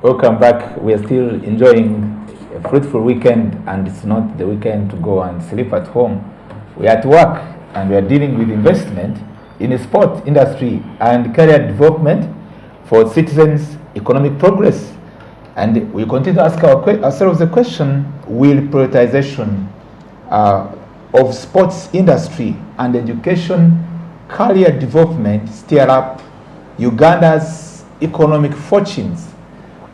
Welcome back. We are still enjoying a fruitful weekend, and it's not the weekend to go and sleep at home. We are at work, and we are dealing with investment in the sport industry and career development for citizens' economic progress. And we continue to ask ourselves the question, will prioritization of sports industry and education career development steer up Uganda's economic fortunes?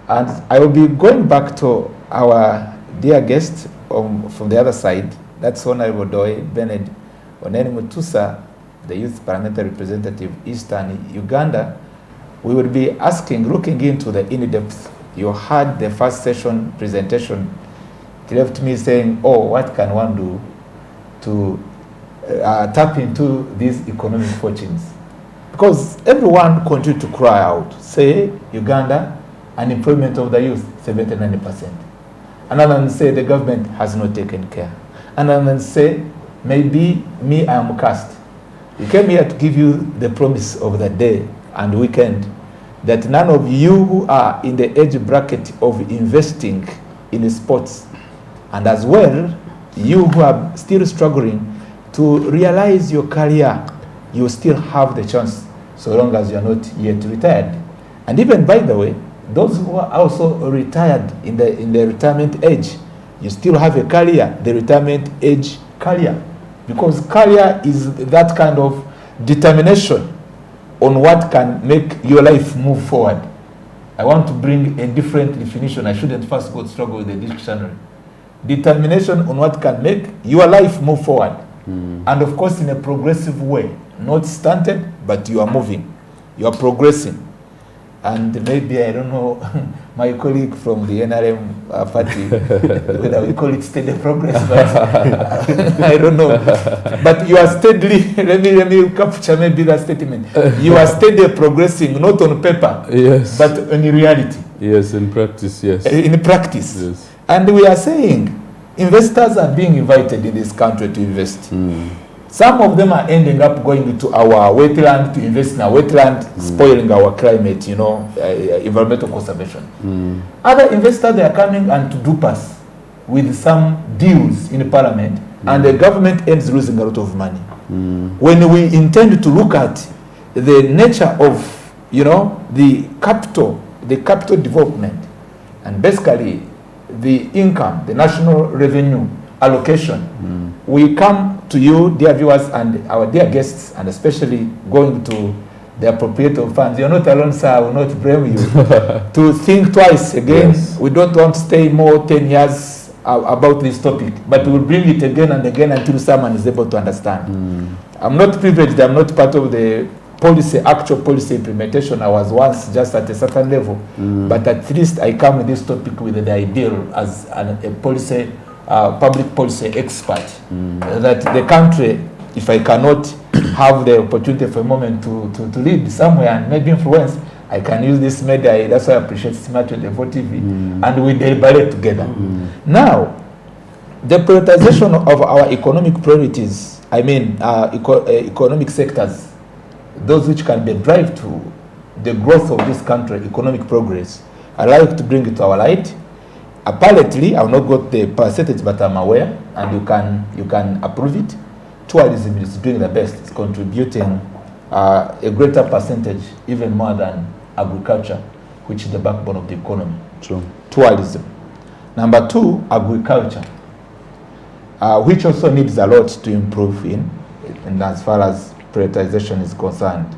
And I will be going back to our dear guest from the other side. That's Honorable Doi Bernard Oneni Mutusa, the Youth Parliamentary Representative, Eastern Uganda. We will be looking into the in-depth. You heard the first session presentation. It left me saying, oh, what can one do to tap into these economic fortunes? Because everyone continued to cry out, say, Uganda, unemployment of the youth, 79%. Another one say the government has not taken care. Another one say, maybe me, I am cursed. We came here to give you the promise of the day and weekend that none of you who are in the age bracket of investing in sports, and as well, you who are still struggling to realize your career, you still have the chance so long as you are not yet retired. And even, by the way, those who are also retired in the retirement age, you still have a career, the retirement age career. Because career is that kind of determination on what can make your life move forward. I want to bring a different definition. I shouldn't first go struggle with the dictionary. Determination on what can make your life move forward. And of course in a progressive way. Not stunted, but you are moving. You are progressing. And maybe, I don't know, my colleague from the NRM party, whether we call it steady progress, but I don't know. But you are steadily, let me capture maybe that statement. You are steadily progressing, not on paper, yes, but in reality. Yes, in practice, yes. In practice. Yes. And we are saying, investors are being invited in this country to invest. Some of them are ending up going to our wetland to invest in our wetland, spoiling our climate, environmental conservation. Other investors, they are coming and to dupe us with some deals in the parliament, and the government ends losing a lot of money. When we intend to look at the nature of, the capital development, and basically the income, the national revenue allocation, we come to you, dear viewers, and our dear guests, and especially going to the appropriate funds. You're not alone, sir. I will not blame you. To think twice again. Yes. We don't want to stay more 10 years about this topic, but we will bring it again and again until someone is able to understand. I'm not privileged. I'm not part of the actual policy implementation. I was once just at a certain level, but at least I come with this topic with the ideal as a policy. Public policy expert, that the country, if I cannot have the opportunity for a moment to lead somewhere and maybe influence, I can use this media. That's why I appreciate Smart 24 TV, and we deliberate together. Now, the prioritization of our economic priorities, economic sectors, those which can be drive to the growth of this country, economic progress, I like to bring it to our light. Apparently, I will not go the percentage, but I'm aware, and you can approve it. Tourism is doing the best. It's contributing a greater percentage, even more than agriculture, which is the backbone of the economy. True. Tourism. Number 2, agriculture, which also needs a lot to improve in as far as prioritization is concerned.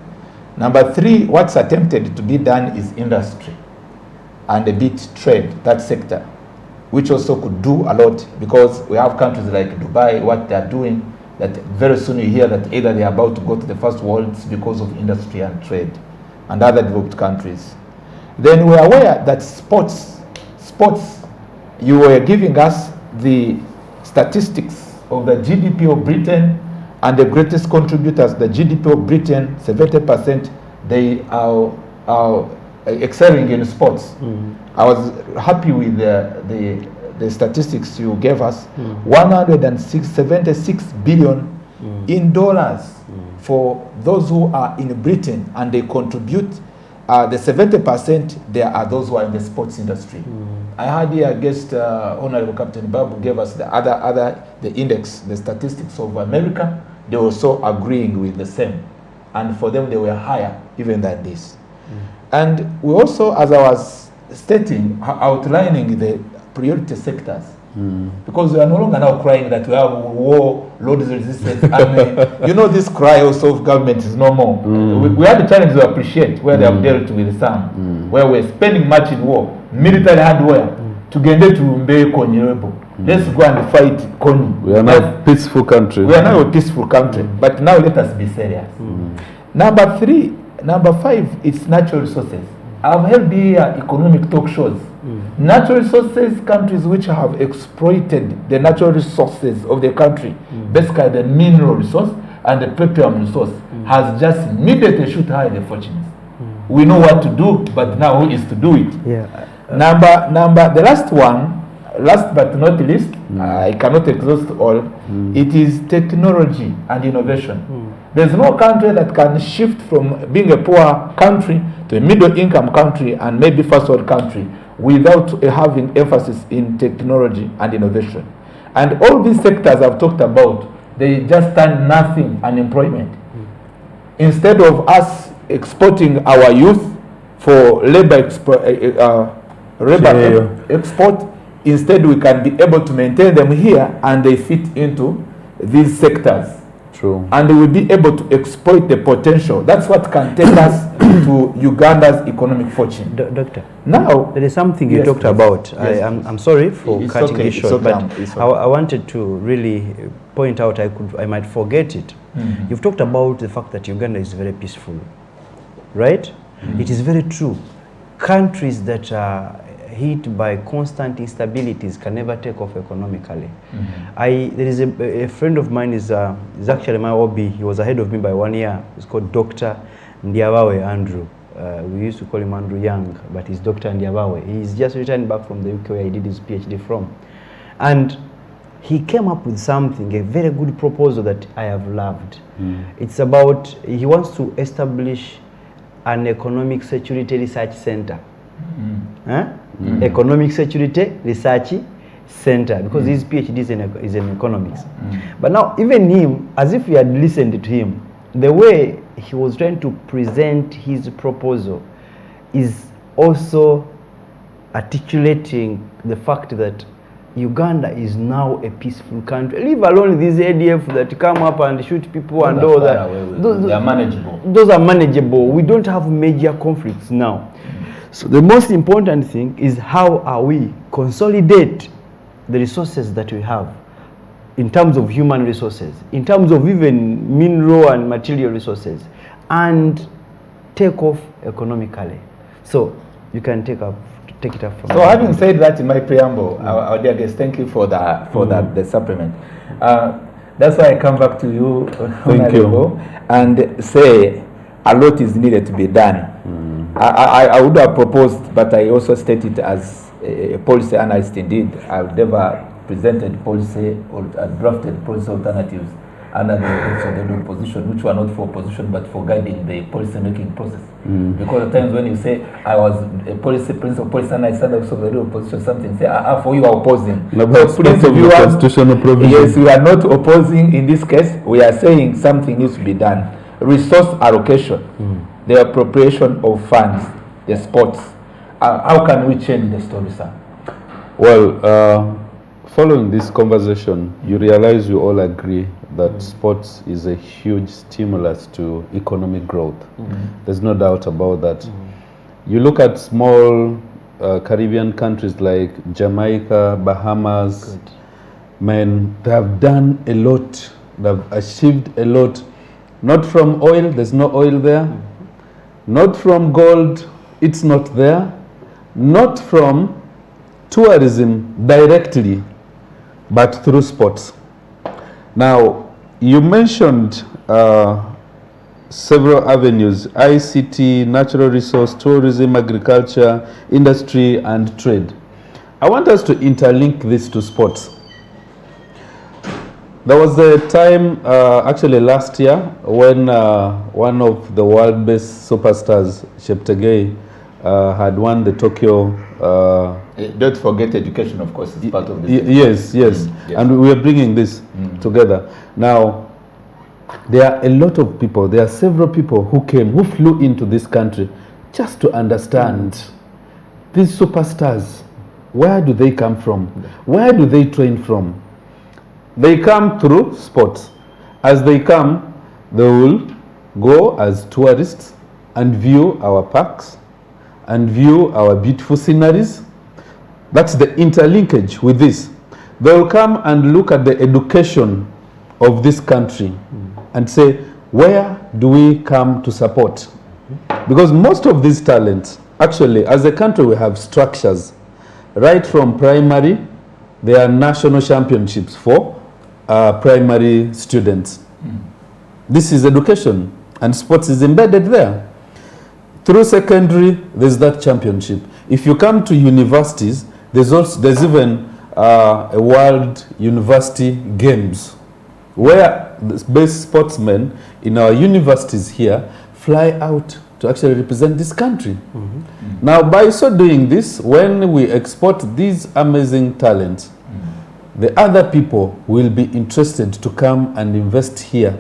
Number 3, what's attempted to be done is industry and a bit trade, that sector, which also could do a lot, because we have countries like Dubai, what they are doing, that very soon you hear that either they are about to go to the first world because of industry and trade, and other developed countries. Then we are aware that sports, you were giving us the statistics of the GDP of Britain, and the greatest contributors, the GDP of Britain, 70%, they are excelling in sports. I was happy with the statistics you gave us. 176 billion in dollars for those who are in Britain, and they contribute the 70%, there are those who are in the sports industry. I had here guest Honorable Captain Babu gave us the index, the statistics of America. They were also agreeing with the same, and for them they were higher even than this. And we also, as I was stating, outlining the priority sectors. Because we are no longer now crying that we have war, load resistance, and you know, this cry also of government is no more. We have the challenge to appreciate where they have dealt with some, where we're spending much in war, military hardware, to get to Mbeko Nyerebo. Let's go and fight Kony. We are now a peaceful country. We are now a peaceful country, but now let us be serious. Number 5, it's natural resources. I've held here economic talk shows. Natural resources, countries which have exploited the natural resources of the country, basically the mineral resource and the petroleum resource, has just immediately shoot high the fortunes. We know what to do, but now who is to do it? The last one, last but not least, I cannot exhaust all, it is technology and innovation. There's no country that can shift from being a poor country to a middle income country and maybe first world country without having emphasis in technology and innovation. And all these sectors I've talked about, they just stand nothing, unemployment. Instead of us exporting our youth for labor export, instead we can be able to maintain them here and they fit into these sectors. True. And we will be able to exploit the potential. That's what can take us to Uganda's economic fortune. Doctor, now there is something you talked about. Yes, I'm sorry for cutting okay, it short, okay, but I wanted to really point out, I might forget it. You've talked about the fact that Uganda is very peaceful, right? It is very true. Countries that are hit by constant instabilities can never take off economically. There is a friend of mine is actually my OB. He was ahead of me by 1 year. He's called Dr. Ndiabawe Andrew. We used to call him Andrew Young, but he's Dr. Ndiabawe. He's just returned back from the UK where he did his PhD from. And he came up with something, a very good proposal that I have loved. It's about, he wants to establish an economic security research center. Economic Security Research Center, because his PhD is in economics. But now, even him, as if we had listened to him, the way he was trying to present his proposal is also articulating the fact that Uganda is now a peaceful country. Leave alone these ADF that come up and shoot people and all that. They are manageable. Those are manageable. We don't have major conflicts now. So the most important thing is how are we consolidate the resources that we have in terms of human resources, in terms of even mineral and material resources, and take off economically. So you can take it up from So having said that in my preamble, our dear guest, thank you for the supplement. That's why I come back to you, Honorable, and say a lot is needed to be done. I would have proposed, but I also state it as a policy analyst indeed. I've never presented policy or drafted policy alternatives under the opposition, which were not for opposition but for guiding the policy making process. Because at times when you say I was a principal policy analyst and also the opposition, something say for you are opposing. No, but constitutional provision. Yes, we are not opposing in this case. We are saying something needs to be done. Resource allocation. The appropriation of funds, the sports. How can we change the story, sir? Well, following this conversation, you realize we all agree that sports is a huge stimulus to economic growth. There's no doubt about that. You look at small Caribbean countries like Jamaica, Bahamas, man, they have done a lot. They've achieved a lot. Not from oil, there's no oil there. Not from gold, it's not there. Not from tourism directly, but through sports. Now, you mentioned several avenues: ICT, natural resource, tourism, agriculture, industry, and trade. I want us to interlink this to sports. There was a time, actually last year, when one of the world-best superstars, Cheptegei, had won the Tokyo. Don't forget education, of course, is part of this. Yes. Yes. And we are bringing this together. Now, there are a lot of people, there are several people who flew into this country just to understand these superstars. Where do they come from? Where do they train from? They come through sports. As they come, they will go as tourists and view our parks and view our beautiful sceneries. That's the interlinkage with this. They will come and look at the education of this country and say, where do we come to support? Because most of these talents, actually, as a country, we have structures. Right from primary, there are national championships for primary students. This is education, and sports is embedded there. Through secondary, there's that championship. If you come to universities, there's even a World University Games, where the best sportsmen in our universities here fly out to actually represent this country. Now, by so doing this, when we export these amazing talents, the other people will be interested to come and invest here.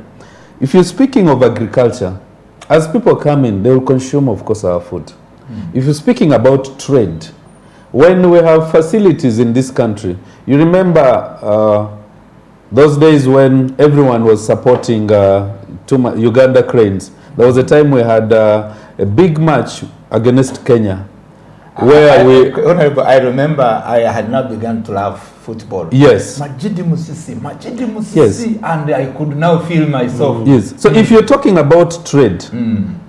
If you're speaking of agriculture, as people come in, they will consume, of course, our food. If you're speaking about trade, when we have facilities in this country, you remember those days when everyone was supporting Uganda cranes. There was a time we had a big match against Kenya, where I remember I had now begun to love football. Yes. Majidi Musisi, and I could now feel myself. Yes. So if you're talking about trade,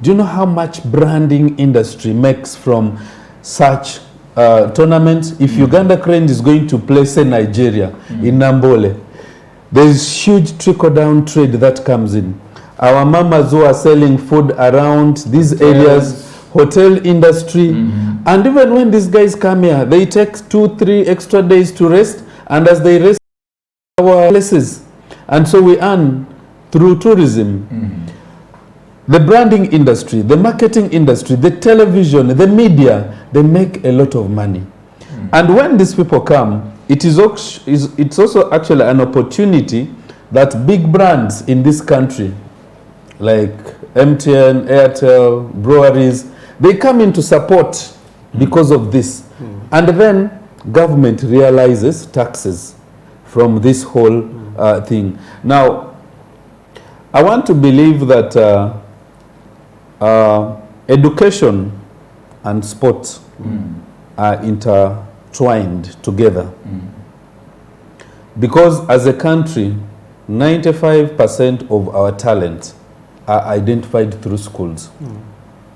do you know how much branding industry makes from such tournaments? If Uganda Cranes is going to play, say, Nigeria in Nambole, there is huge trickle-down trade that comes in. Our mamas who are selling food around these areas, hotel industry, and even when these guys come here, they take 2-3 extra days to rest, and as they rest our places, and so we earn through tourism. The branding industry, the marketing industry, the television, the media, they make a lot of money. And when these people come, it's also actually an opportunity that big brands in this country, like MTN, Airtel, breweries, they come in to support because of this. And then government realizes taxes from this whole thing. Now, I want to believe that education and sports are intertwined together. Because as a country, 95% of our talents are identified through schools.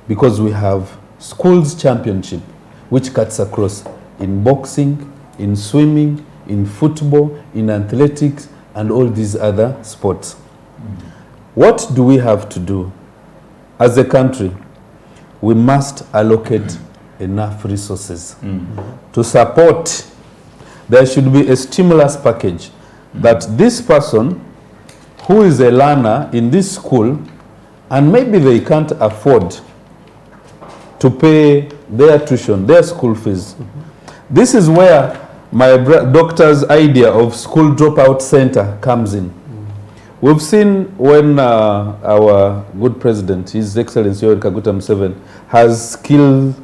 Because we have schools championship, which cuts across in boxing, in swimming, in football, in athletics, and all these other sports. What do we have to do? As a country, we must allocate enough resources to support. There should be a stimulus package that this person who is a learner in this school, and maybe they can't afford to pay their tuition, their school fees. This is where my doctor's idea of school dropout center comes in. We've seen when our good president, His Excellency Yoweri Kaguta Museveni, has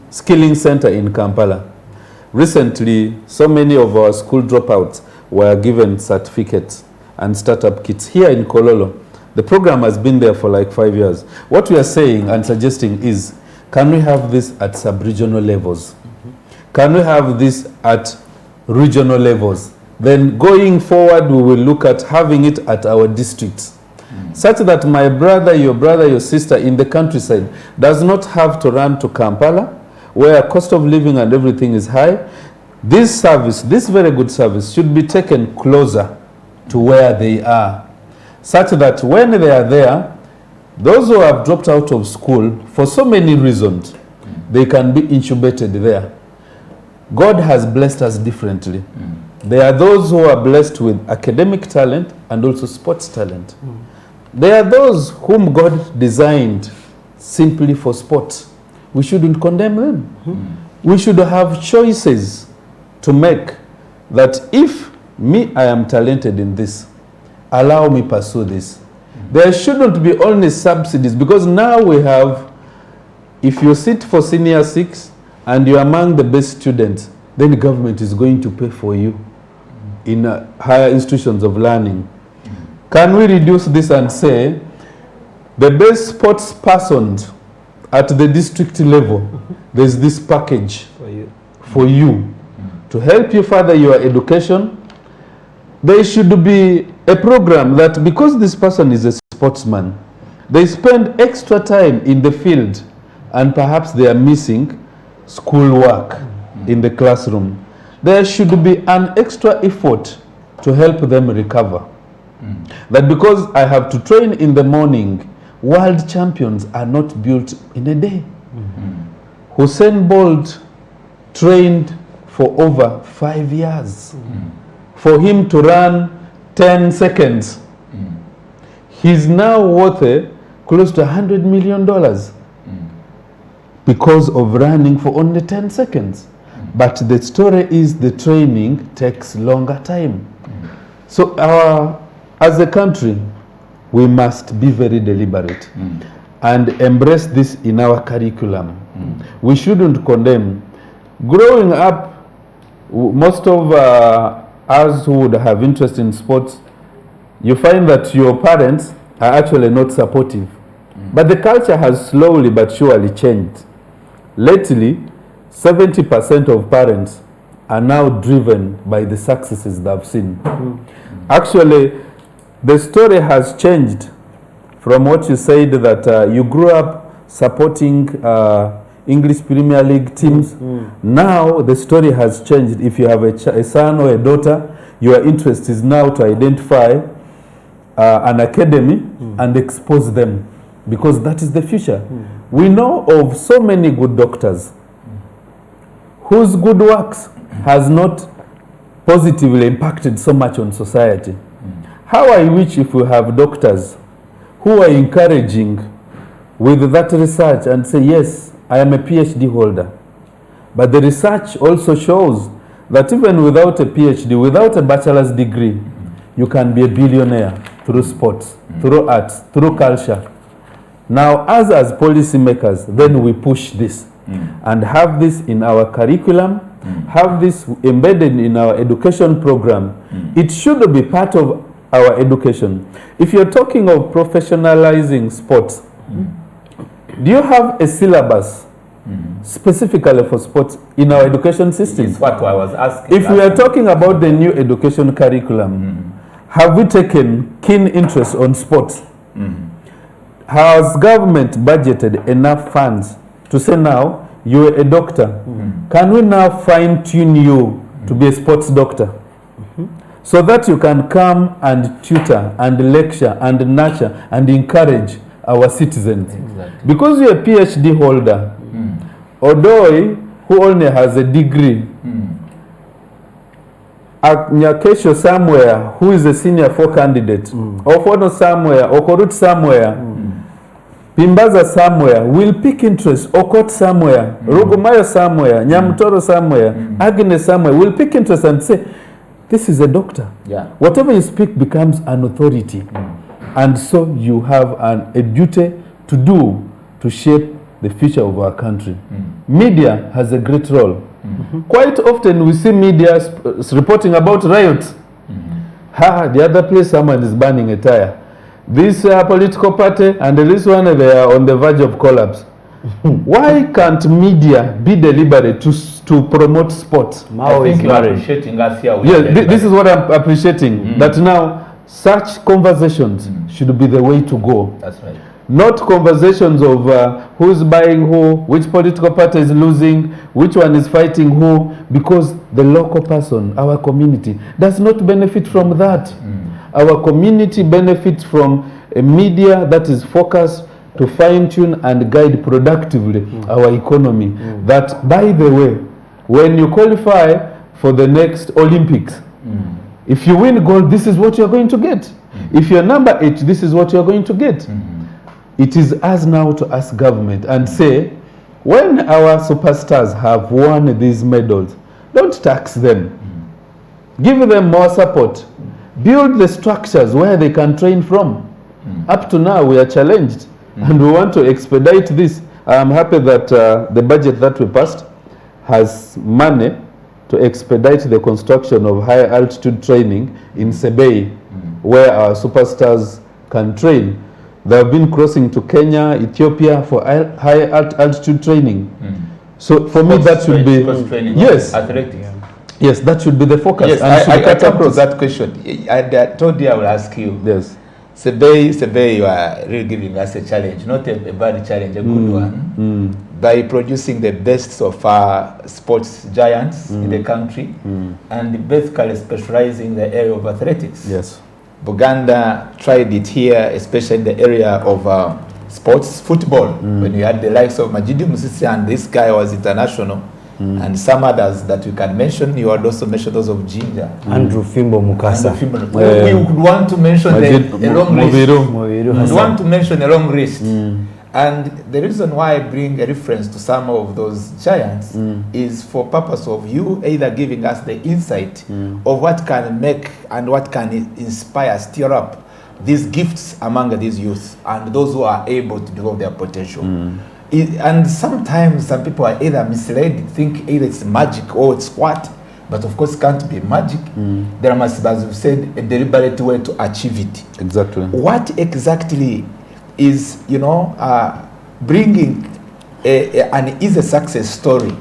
skilling center in Kampala. Recently, so many of our school dropouts were given certificates and startup kits here in Kololo. The program has been there for like 5 years. What we are saying and suggesting is, can we have this at sub-regional levels? Can we have this at regional levels? Then going forward, we will look at having it at our districts. Such that my brother, your sister in the countryside does not have to run to Kampala, where cost of living and everything is high. This service, this very good service, should be taken closer to where they are. Such that when they are there, those who have dropped out of school for so many reasons, they can be incubated there. God has blessed us differently. There are those who are blessed with academic talent and also sports talent. There are those whom God designed simply for sports. We shouldn't condemn them. We should have choices to make, that if I am talented in this, allow me pursue this. There shouldn't be only subsidies, because now we have, if you sit for senior 6 and you're among the best students, then the government is going to pay for you in higher institutions of learning. Can we reduce this and say the best sports persons at the district level, there's this package for you to help you further your education? There should be a program that, because this person is a sportsman, they spend extra time in the field and perhaps they are missing school work in the classroom. There should be an extra effort to help them recover. That because I have to train in the morning, world champions are not built in a day. Usain Bolt trained for over 5 years. For him to run 10 seconds, he's now worth close to $100 million because of running for only 10 seconds. But the story is the training takes longer time. So as a country, we must be very deliberate and embrace this in our curriculum. We shouldn't condemn. Growing up, most of us who would have interest in sports, you find that your parents are actually not supportive. But the culture has slowly but surely changed. Lately, 70% of parents are now driven by the successes they've seen. Actually, the story has changed from what you said, that you grew up supporting English Premier League teams. Now the story has changed. If you have a son or a daughter, your interest is now to identify an academy and expose them, because that is the future. We know of so many good doctors whose good works has not positively impacted so much on society. How I wish if we have doctors who are encouraging with that research and say, yes, I am a PhD holder. But the research also shows that even without a PhD, without a bachelor's degree, you can be a billionaire through sports, through arts, through culture. Now, as policymakers, then we push this and have this in our curriculum, have this embedded in our education program. It should be part of our education. If you're talking of professionalizing sports, do you have a syllabus specifically for sports in our education system? It's what I was asking. If we are talking about the new education curriculum, have we taken keen interest on sports? Has government budgeted enough funds to say, now you're a doctor, can we now fine-tune you to be a sports doctor? So that you can come and tutor and lecture and nurture and encourage our citizens. Exactly. Because you're a PhD holder, Odoi, who only has a degree, Nyakesho somewhere, who is a senior 4 candidate, Ofono somewhere, Okorut somewhere, Pimbaza somewhere, will pick interest, Okot somewhere, Rugumayo somewhere, Nyamtoro somewhere, Agnes somewhere, will pick interest and say, this is a doctor. Whatever you speak becomes an authority. And so you have a duty to do to shape the future of our country. Media has a great role. Quite often we see media reporting about riots. The other place someone is burning a tire. This political party and this one, they are on the verge of collapse. Why can't media be deliberate to promote sports? I think you're appreciating us here. Yeah, this is what I'm appreciating. That now such conversations should be the way to go. That's right. Not conversations of who's buying who, which political party is losing, which one is fighting who, because the local person, our community, does not benefit from that. Our community benefits from a media that is focused to fine-tune and guide productively our economy. That, by the way, when you qualify for the next Olympics, If you win gold, this is what you're going to get. If you're number 8, this is what you're going to get. It is us now to ask government and say, when our superstars have won these medals, don't tax them. Give them more support. Build the structures where they can train from. Up to now, we are challenged, and we want to expedite this. I am happy that the budget that we passed has money to expedite the construction of high altitude training in Sebei, where our superstars can train. They have been crossing to Kenya, Ethiopia for high altitude training. So for me, that should be yes, athletics. Yes, that should be the focus. Yes, and I come to that question. I told you I will ask you. Yes. Sebei, you are really giving us a challenge, not a bad challenge, a good one, by producing the best of our sports giants in the country, and basically specializing in the area of athletics. Yes. Buganda tried it here, especially in the area of sports, football, when you had the likes of Majidi Musisi, and this guy was international. And some others that we can mention. You had also mentioned those of Ginger. Andrew Fimbo Mukasa. We would want to mention a long list. We want to mention a long list. And the reason why I bring a reference to some of those giants is for purpose of you either giving us the insight of what can make and what can inspire, stir up these gifts among these youth and those who are able to develop their potential. And sometimes some people are either misled, think either it's magic or it's what, but of course it can't be magic. There must be, as you said, a deliberate way to achieve it. Exactly. What exactly is, bringing an easy success story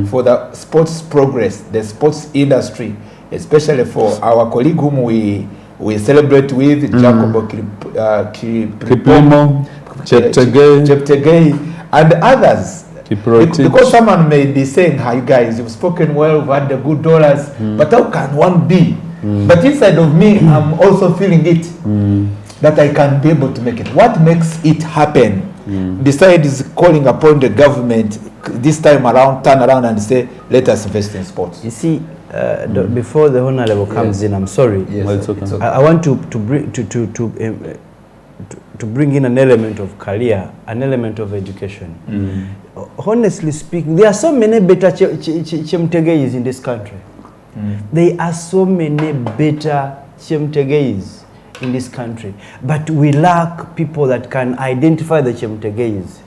for the sports progress, the sports industry, especially for our colleague whom we celebrate with, Jacobo Kiplimo, Cheptegei, and others. Kiprotich. Because someone may be saying, hi guys, you've spoken well, you've had the good dollars, but how can one be? But inside of me, I'm also feeling it, that I can be able to make it. What makes it happen? Besides calling upon the government this time around, turn around and say, let us invest in sports. You see, before the honorable comes in, I'm sorry. Yes, Well, it's okay. it's okay. I want to bring in an element of career, an element of education. Honestly speaking, there are so many better Chemtegeis in this country. There are so many better Chemtegeis in this country, but we lack people that can identify the Chemtegeis,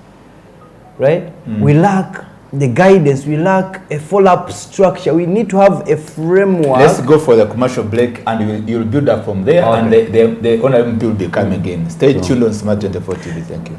right? We lack the guidance, we lack a follow-up structure. We need to have a framework. Let's go for the commercial break, and you'll build up from there, and the honorable will be coming again. Stay tuned on Smart 24 TV. Thank you.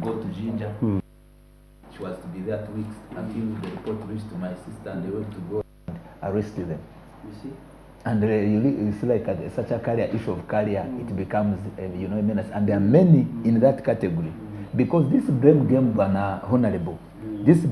go to Jinja. She was to be there 2 weeks until the report reached to my sister and they went to go and arrest them. You see? And it's like such a career issue of career, it becomes a menace. And there are many in that category because this blame game, honorable. This